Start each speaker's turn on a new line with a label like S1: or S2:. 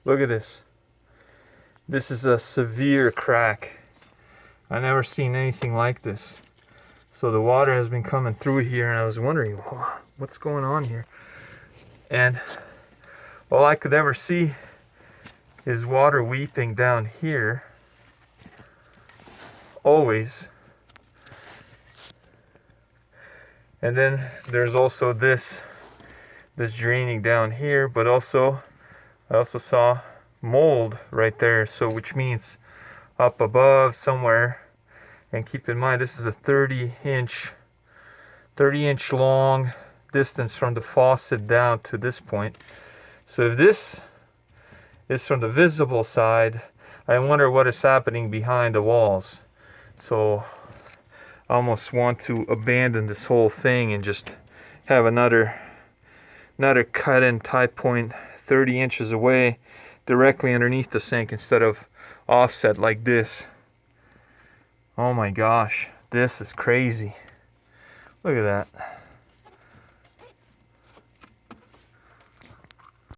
S1: Look at this. This is a severe crack. I never seen anything like this. So the water has been coming through here, and I was wondering what's going on here. And all I could ever see is water weeping down here. Always. And then there's also this draining down here, but also I also saw mold right there, so which means up above somewhere. And keep in mind, this is a 30 inch long distance from the faucet down to this point. So if this is from the visible side, I wonder what is happening behind the walls. So I almost want to abandon this whole thing and just have another cut and tie point 30 inches away directly underneath the sink instead of offset like this. Oh my gosh, this is crazy. Look at that.